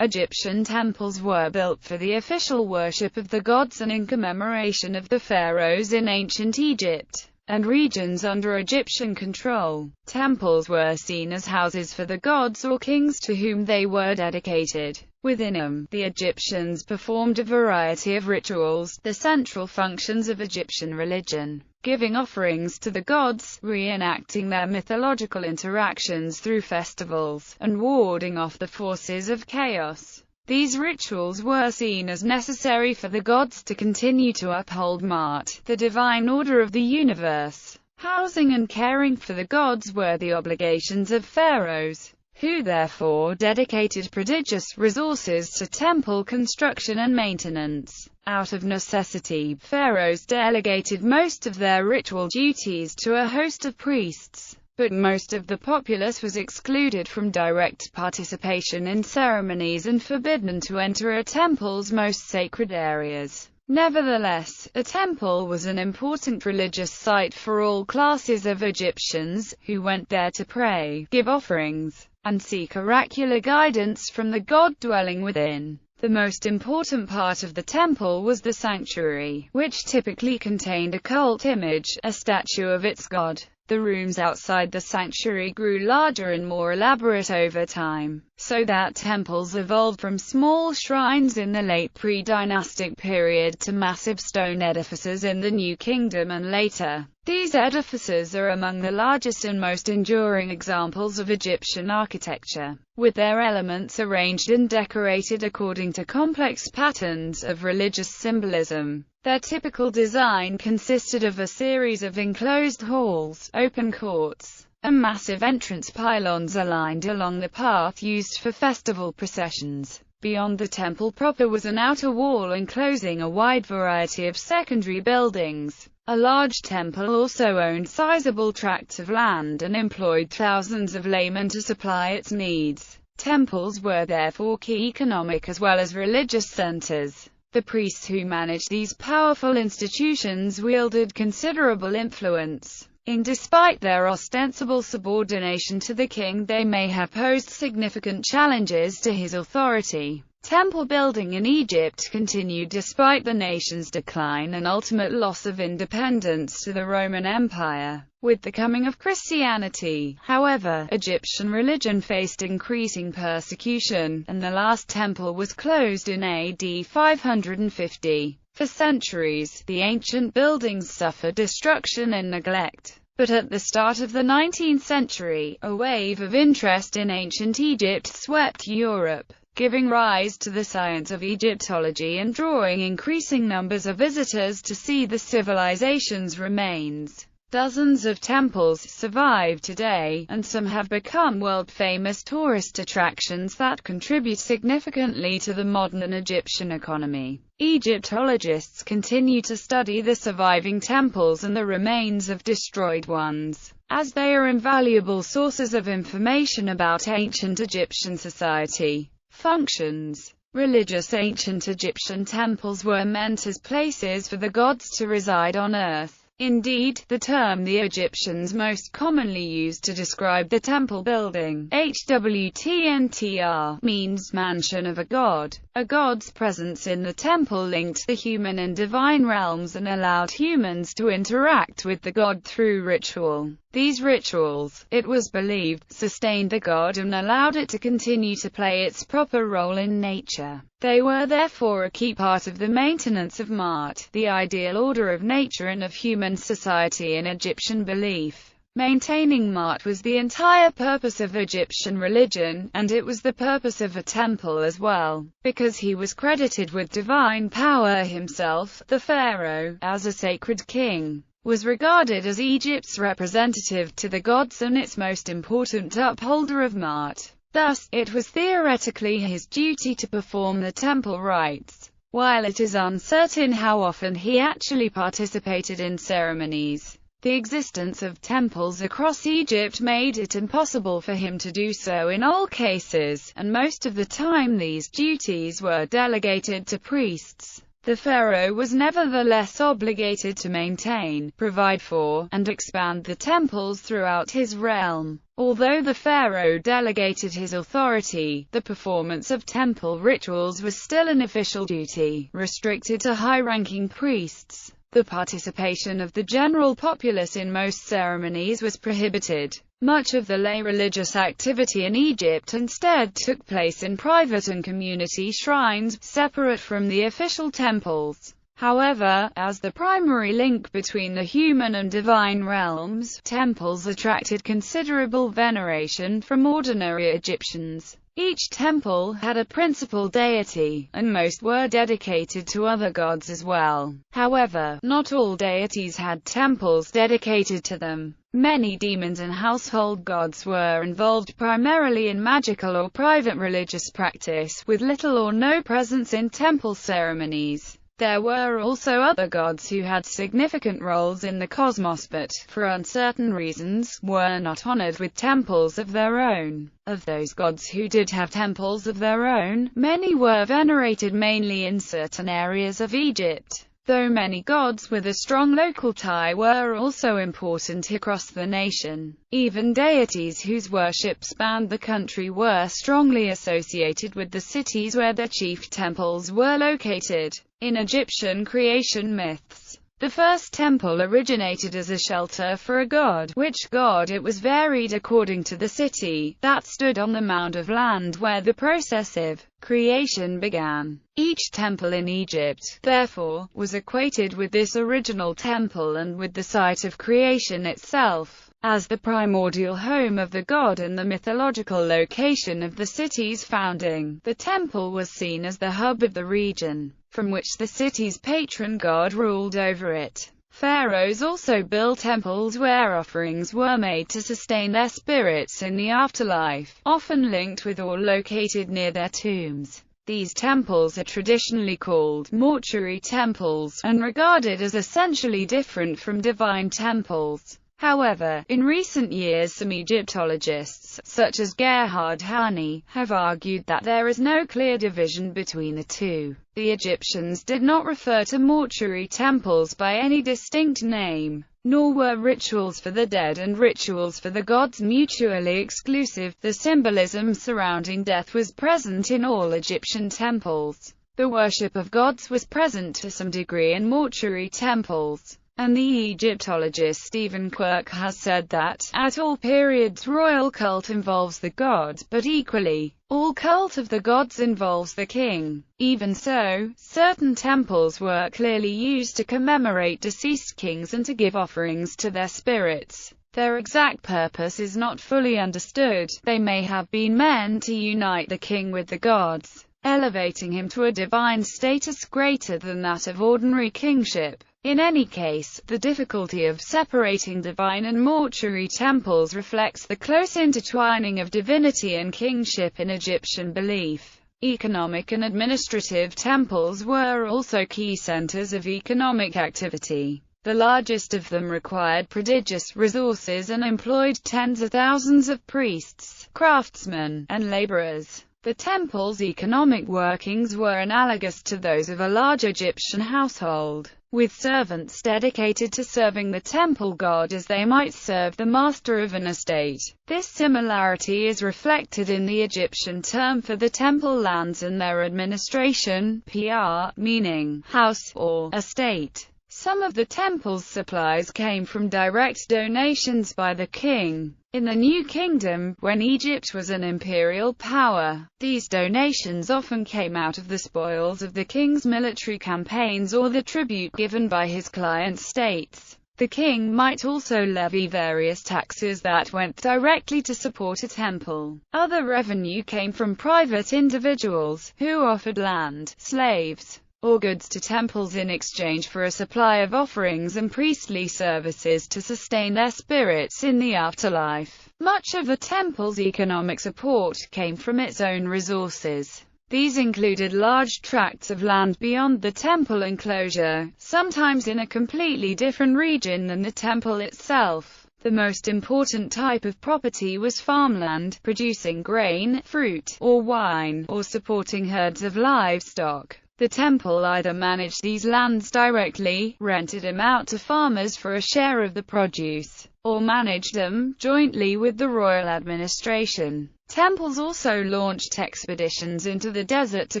Egyptian temples were built for the official worship of the gods and in commemoration of the pharaohs in ancient Egypt and regions under Egyptian control. Temples were seen as houses for the gods or kings to whom they were dedicated. Within them, the Egyptians performed a variety of rituals, the central functions of Egyptian religion: giving offerings to the gods, reenacting their mythological interactions through festivals, and warding off the forces of chaos. These rituals were seen as necessary for the gods to continue to uphold Ma'at, the divine order of the universe. Housing and caring for the gods were the obligations of pharaohs, who therefore dedicated prodigious resources to temple construction and maintenance. Out of necessity, pharaohs delegated most of their ritual duties to a host of priests, but most of the populace was excluded from direct participation in ceremonies and forbidden to enter a temple's most sacred areas. Nevertheless, a temple was an important religious site for all classes of Egyptians, who went there to pray, give offerings, and seek oracular guidance from the god dwelling within. The most important part of the temple was the sanctuary, which typically contained a cult image, a statue of its god. The rooms outside the sanctuary grew larger and more elaborate over time, so that temples evolved from small shrines in the late pre-dynastic period to massive stone edifices in the New Kingdom and later. These edifices are among the largest and most enduring examples of Egyptian architecture, with their elements arranged and decorated according to complex patterns of religious symbolism. Their typical design consisted of a series of enclosed halls, open courts, and massive entrance pylons aligned along the path used for festival processions. Beyond the temple proper was an outer wall enclosing a wide variety of secondary buildings. A large temple also owned sizable tracts of land and employed thousands of laymen to supply its needs. Temples were therefore key economic as well as religious centers. The priests who managed these powerful institutions wielded considerable influence. Despite their ostensible subordination to the king, they may have posed significant challenges to his authority. Temple building in Egypt continued despite the nation's decline and ultimate loss of independence to the Roman Empire. With the coming of Christianity, however, Egyptian religion faced increasing persecution, and the last temple was closed in AD 550. For centuries, the ancient buildings suffered destruction and neglect. But at the start of the 19th century, a wave of interest in ancient Egypt swept Europe, giving rise to the science of Egyptology and drawing increasing numbers of visitors to see the civilization's remains. Dozens of temples survive today, and some have become world-famous tourist attractions that contribute significantly to the modern Egyptian economy. Egyptologists continue to study the surviving temples and the remains of destroyed ones, as they are invaluable sources of information about ancient Egyptian society. Functions. Religious ancient Egyptian temples were meant as places for the gods to reside on earth. Indeed, the term the Egyptians most commonly used to describe the temple building, HWTNTR, means mansion of a god. A god's presence in the temple linked the human and divine realms and allowed humans to interact with the god through ritual. These rituals, it was believed, sustained the god and allowed it to continue to play its proper role in nature. They were therefore a key part of the maintenance of Ma'at, the ideal order of nature and of human society in Egyptian belief. Maintaining Ma'at was the entire purpose of Egyptian religion, and it was the purpose of a temple as well, because he was credited with divine power himself. The pharaoh, as a sacred king, was regarded as Egypt's representative to the gods and its most important upholder of Ma'at. Thus, it was theoretically his duty to perform the temple rites. While it is uncertain how often he actually participated in ceremonies, the existence of temples across Egypt made it impossible for him to do so in all cases, and most of the time these duties were delegated to priests. The pharaoh was nevertheless obligated to maintain, provide for, and expand the temples throughout his realm. Although the pharaoh delegated his authority, the performance of temple rituals was still an official duty, restricted to high-ranking priests. The participation of the general populace in most ceremonies was prohibited. Much of the lay religious activity in Egypt instead took place in private and community shrines, separate from the official temples. However, as the primary link between the human and divine realms, temples attracted considerable veneration from ordinary Egyptians. Each temple had a principal deity, and most were dedicated to other gods as well. However, not all deities had temples dedicated to them. Many demons and household gods were involved primarily in magical or private religious practice, with little or no presence in temple ceremonies. There were also other gods who had significant roles in the cosmos but, for uncertain reasons, were not honored with temples of their own. Of those gods who did have temples of their own, many were venerated mainly in certain areas of Egypt. Though many gods with a strong local tie were also important across the nation. Even deities whose worship spanned the country were strongly associated with the cities where their chief temples were located. In Egyptian creation myths, the first temple originated as a shelter for a god, which god it was varied according to the city, that stood on the mound of land where the process of creation began. Each temple in Egypt, therefore, was equated with this original temple and with the site of creation itself, as the primordial home of the god and the mythological location of the city's founding. The temple was seen as the hub of the region, from which the city's patron god ruled over it. Pharaohs also built temples where offerings were made to sustain their spirits in the afterlife, often linked with or located near their tombs. These temples are traditionally called mortuary temples, and regarded as essentially different from divine temples. However, in recent years some Egyptologists, such as Gerhard Hani, have argued that there is no clear division between the two. The Egyptians did not refer to mortuary temples by any distinct name, nor were rituals for the dead and rituals for the gods mutually exclusive. The symbolism surrounding death was present in all Egyptian temples. The worship of gods was present to some degree in mortuary temples. And the Egyptologist Stephen Quirk has said that, at all periods royal cult involves the god, but equally, all cult of the gods involves the king. Even so, certain temples were clearly used to commemorate deceased kings and to give offerings to their spirits. Their exact purpose is not fully understood. They may have been meant to unite the king with the gods, elevating him to a divine status greater than that of ordinary kingship. In any case, the difficulty of separating divine and mortuary temples reflects the close intertwining of divinity and kingship in Egyptian belief. Economic and administrative temples were also key centers of economic activity. The largest of them required prodigious resources and employed tens of thousands of priests, craftsmen, and laborers. The temple's economic workings were analogous to those of a large Egyptian household, with servants dedicated to serving the temple god as they might serve the master of an estate. This similarity is reflected in the Egyptian term for the temple lands and their administration, PR, meaning house or estate. Some of the temple's supplies came from direct donations by the king. In the New Kingdom, when Egypt was an imperial power, these donations often came out of the spoils of the king's military campaigns or the tribute given by his client states. The king might also levy various taxes that went directly to support a temple. Other revenue came from private individuals, who offered land, slaves, or goods to temples in exchange for a supply of offerings and priestly services to sustain their spirits in the afterlife. Much of the temple's economic support came from its own resources. These included large tracts of land beyond the temple enclosure, sometimes in a completely different region than the temple itself. The most important type of property was farmland, producing grain, fruit, or wine, or supporting herds of livestock. The temple either managed these lands directly, rented them out to farmers for a share of the produce, or managed them jointly with the royal administration. Temples also launched expeditions into the desert to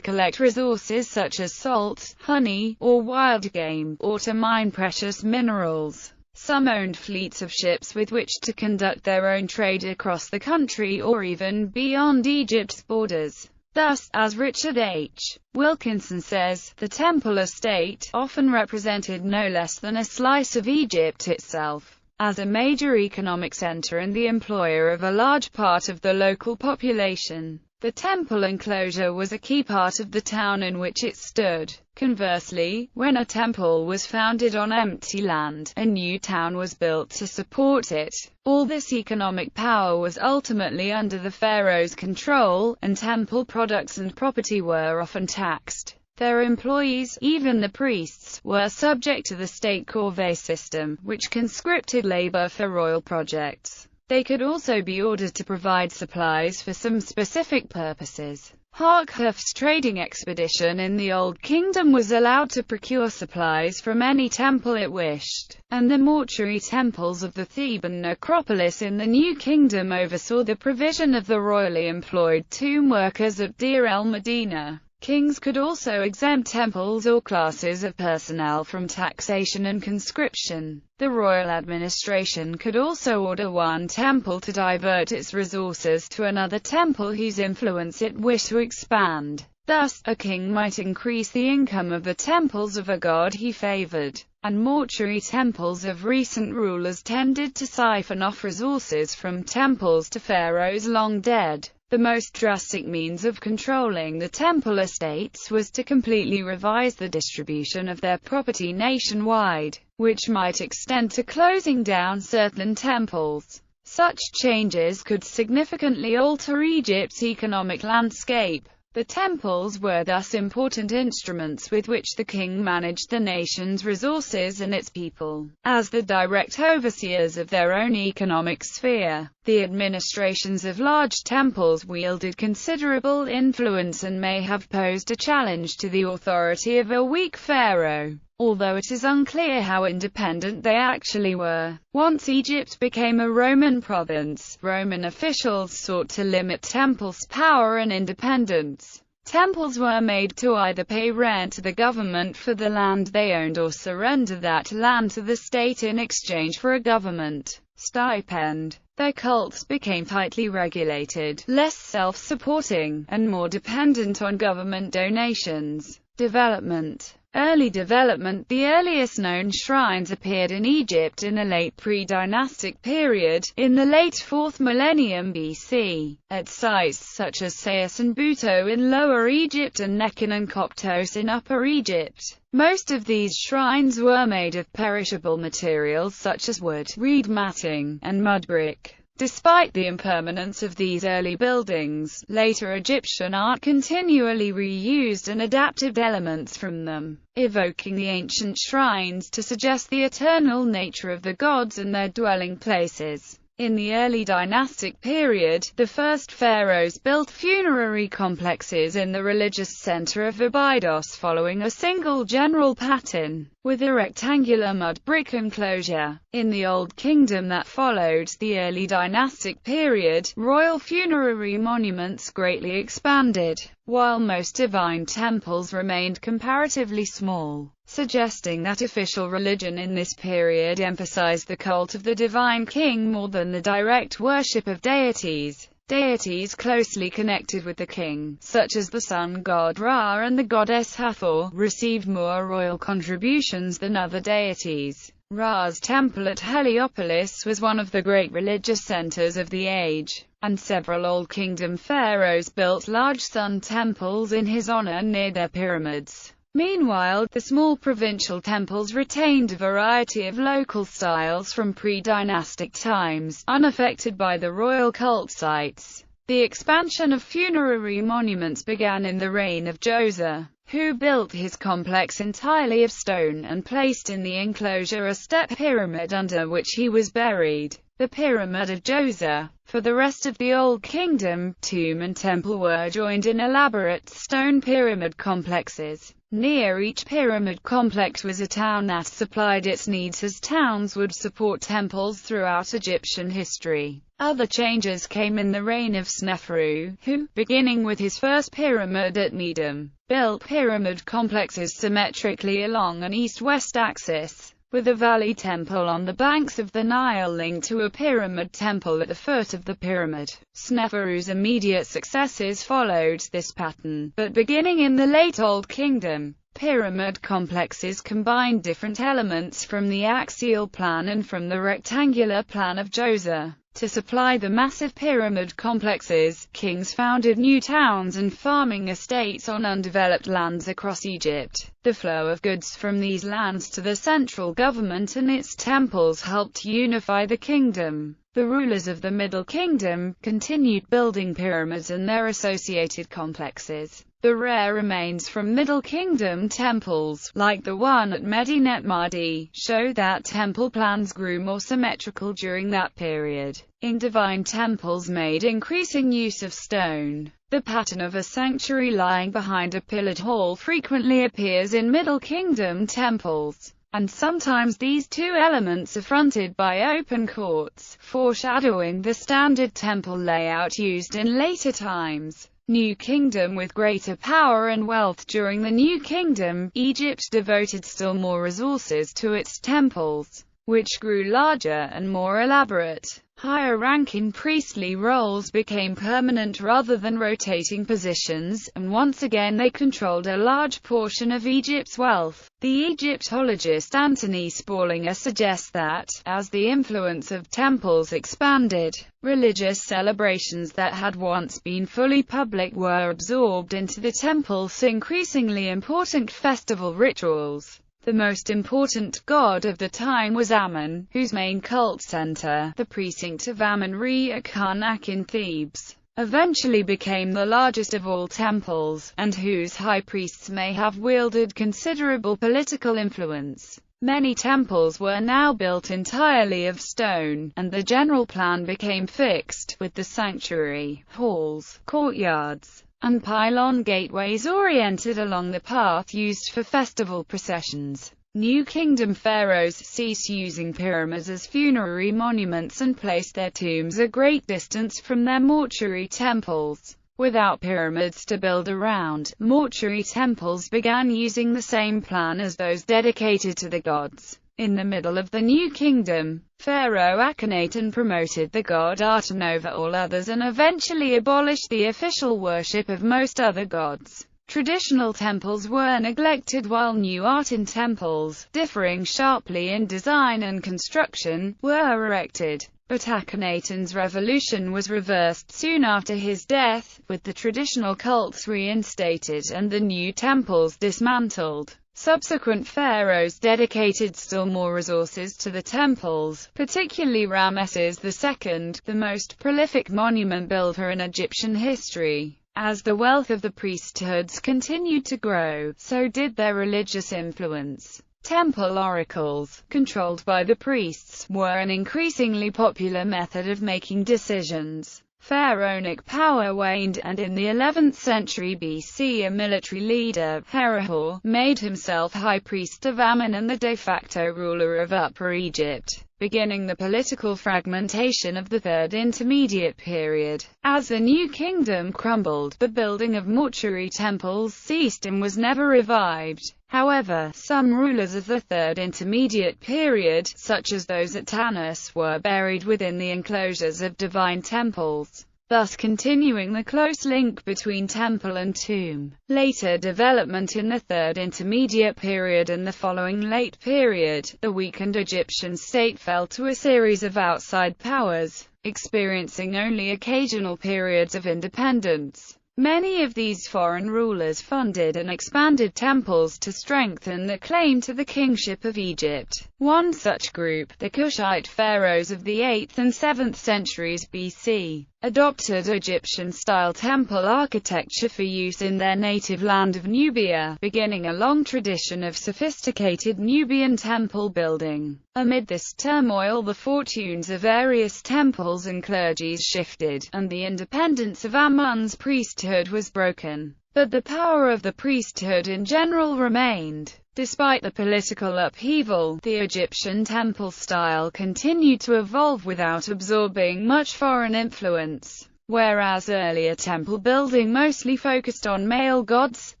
collect resources such as salt, honey, or wild game, or to mine precious minerals. Some owned fleets of ships with which to conduct their own trade across the country or even beyond Egypt's borders. Thus, as Richard H. Wilkinson says, the temple estate often represented no less than a slice of Egypt itself, as a major economic center and the employer of a large part of the local population. The temple enclosure was a key part of the town in which it stood. Conversely, when a temple was founded on empty land, a new town was built to support it. All this economic power was ultimately under the pharaoh's control, and temple products and property were often taxed. Their employees, even the priests, were subject to the state corvée system, which conscripted labor for royal projects. They could also be ordered to provide supplies for some specific purposes. Ryckaert's trading expedition in the Old Kingdom was allowed to procure supplies from any temple it wished, and the mortuary temples of the Theban necropolis in the New Kingdom oversaw the provision of the royally employed tomb workers at Deir el-Medina. Kings could also exempt temples or classes of personnel from taxation and conscription. The royal administration could also order one temple to divert its resources to another temple whose influence it wished to expand. Thus, a king might increase the income of the temples of a god he favored, and mortuary temples of recent rulers tended to siphon off resources from temples to pharaohs long dead. The most drastic means of controlling the temple estates was to completely revise the distribution of their property nationwide, which might extend to closing down certain temples. Such changes could significantly alter Egypt's economic landscape. The temples were thus important instruments with which the king managed the nation's resources and its people. As the direct overseers of their own economic sphere, the administrations of large temples wielded considerable influence and may have posed a challenge to the authority of a weak pharaoh, although it is unclear how independent they actually were. Once Egypt became a Roman province, Roman officials sought to limit temples' power and independence. Temples were made to either pay rent to the government for the land they owned or surrender that land to the state in exchange for a government stipend. Their cults became tightly regulated, less self-supporting, and more dependent on government donations. Development. Early development. The earliest known shrines appeared in Egypt in a late pre-dynastic period, in the late 4th millennium BC, at sites such as Sais and Buto in Lower Egypt and Nekhen and Coptos in Upper Egypt. Most of these shrines were made of perishable materials such as wood, reed matting, and mud brick. Despite the impermanence of these early buildings, later Egyptian art continually reused and adapted elements from them, evoking the ancient shrines to suggest the eternal nature of the gods and their dwelling places. In the early dynastic period, the first pharaohs built funerary complexes in the religious center of Abydos following a single general pattern, with a rectangular mud brick enclosure. In the Old Kingdom that followed the early dynastic period, royal funerary monuments greatly expanded, while most divine temples remained comparatively small, suggesting that official religion in this period emphasized the cult of the divine king more than the direct worship of deities. Deities closely connected with the king, such as the sun god Ra and the goddess Hathor, received more royal contributions than other deities. Roz Temple at Heliopolis was one of the great religious centers of the age, and several Old Kingdom pharaohs built large sun temples in his honor near their pyramids. Meanwhile, the small provincial temples retained a variety of local styles from pre-dynastic times, unaffected by the royal cult sites. The expansion of funerary monuments began in the reign of Djoser, who built his complex entirely of stone and placed in the enclosure a step pyramid under which he was buried. the Pyramid of Djoser. For the rest of the Old Kingdom, tomb and temple were joined in elaborate stone pyramid complexes. Near each pyramid complex was a town that supplied its needs, as towns would support temples throughout Egyptian history. Other changes came in the reign of Sneferu, who, beginning with his first pyramid at Needham, built pyramid complexes symmetrically along an east-west axis, with a valley temple on the banks of the Nile linked to a pyramid temple at the foot of the pyramid. Sneferu's immediate successors followed this pattern, but beginning in the late Old Kingdom, pyramid complexes combined different elements from the axial plan and from the rectangular plan of Djoser. To supply the massive pyramid complexes, kings founded new towns and farming estates on undeveloped lands across Egypt. The flow of goods from these lands to the central government and its temples helped unify the kingdom. The rulers of the Middle Kingdom continued building pyramids and their associated complexes. The rare remains from Middle Kingdom temples, like the one at Medinet Mahdi, show that temple plans grew more symmetrical during that period. In divine temples made increasing use of stone. The pattern of a sanctuary lying behind a pillared hall frequently appears in Middle Kingdom temples, and sometimes these two elements are fronted by open courts, foreshadowing the standard temple layout used in later times. New Kingdom. With greater power and wealth during the New Kingdom, Egypt devoted still more resources to its temples, which grew larger and more elaborate. Higher-ranking priestly roles became permanent rather than rotating positions, and once again they controlled a large portion of Egypt's wealth. The Egyptologist Anthony Spaulding suggests that, as the influence of temples expanded, religious celebrations that had once been fully public were absorbed into the temple's increasingly important festival rituals. The most important god of the time was Ammon, whose main cult center, the precinct of Ammon-Re at Karnak in Thebes, eventually became the largest of all temples, and whose high priests may have wielded considerable political influence. Many temples were now built entirely of stone, and the general plan became fixed, with the sanctuary, halls, courtyards, and pylon gateways oriented along the path used for festival processions. New Kingdom pharaohs ceased using pyramids as funerary monuments and placed their tombs a great distance from their mortuary temples. Without pyramids to build around, mortuary temples began using the same plan as those dedicated to the gods. In the middle of the New Kingdom, Pharaoh Akhenaten promoted the god Aten over all others and eventually abolished the official worship of most other gods. Traditional temples were neglected while new Aten temples, differing sharply in design and construction, were erected. But Akhenaten's revolution was reversed soon after his death, with the traditional cults reinstated and the new temples dismantled. Subsequent pharaohs dedicated still more resources to the temples, particularly Ramesses II, the most prolific monument builder in Egyptian history. As the wealth of the priesthoods continued to grow, so did their religious influence. Temple oracles, controlled by the priests, were an increasingly popular method of making decisions. Pharaonic power waned, and in the 11th century BC a military leader, Herihor, made himself high priest of Ammon and the de facto ruler of Upper Egypt, beginning the political fragmentation of the Third Intermediate Period. As the New Kingdom crumbled, the building of mortuary temples ceased and was never revived. However, some rulers of the Third Intermediate Period, such as those at Tanis, were buried within the enclosures of divine temples, thus continuing the close link between temple and tomb. Later development in the Third Intermediate Period and the following Late Period, the weakened Egyptian state fell to a series of outside powers, experiencing only occasional periods of independence. Many of these foreign rulers funded and expanded temples to strengthen the claim to the kingship of Egypt. One such group, the Kushite pharaohs of the 8th and 7th centuries BC, adopted Egyptian-style temple architecture for use in their native land of Nubia, beginning a long tradition of sophisticated Nubian temple building. Amid this turmoil, the fortunes of various temples and clergies shifted, and the independence of Amun's priesthood was broken. But the power of the priesthood in general remained. Despite the political upheaval, the Egyptian temple style continued to evolve without absorbing much foreign influence. Whereas earlier temple building mostly focused on male gods,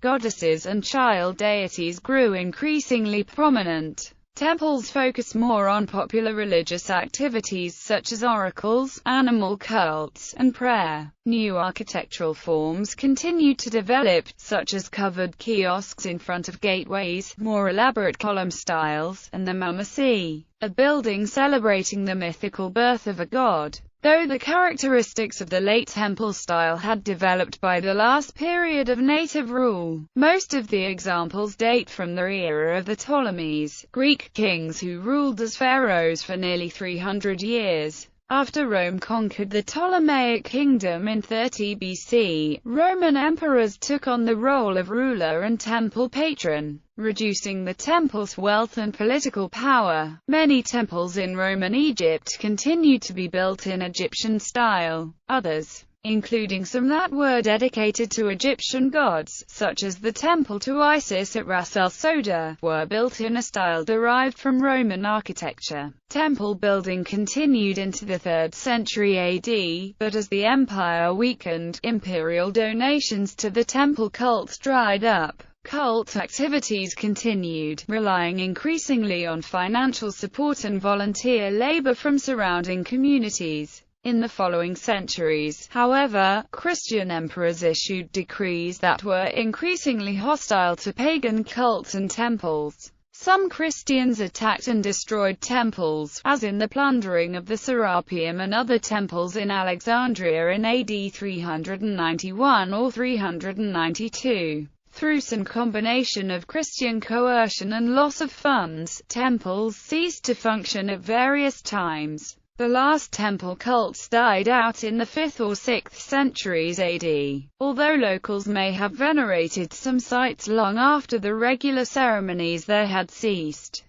goddesses and child deities grew increasingly prominent, temples focused more on popular religious activities such as oracles, animal cults, and prayer. New architectural forms continued to develop, such as covered kiosks in front of gateways, more elaborate column styles, and the mumasi, a building celebrating the mythical birth of a god. Though the characteristics of the late temple style had developed by the last period of native rule, most of the examples date from the era of the Ptolemies, Greek kings who ruled as pharaohs for nearly 300 years. After Rome conquered the Ptolemaic kingdom in 30 BC, Roman emperors took on the role of ruler and temple patron, reducing the temple's wealth and political power. Many temples in Roman Egypt continued to be built in Egyptian style. Others, including some that were dedicated to Egyptian gods, such as the temple to Isis at Ras el Soda, were built in a style derived from Roman architecture. Temple building continued into the 3rd century AD, but as the empire weakened, imperial donations to the temple cult dried up. Cult activities continued, relying increasingly on financial support and volunteer labor from surrounding communities. In the following centuries, however, Christian emperors issued decrees that were increasingly hostile to pagan cults and temples. Some Christians attacked and destroyed temples, as in the plundering of the Serapeum and other temples in Alexandria in AD 391 or 392. Through some combination of Christian coercion and loss of funds, temples ceased to function at various times. The last temple cults died out in the 5th or 6th centuries AD, although locals may have venerated some sites long after the regular ceremonies there had ceased.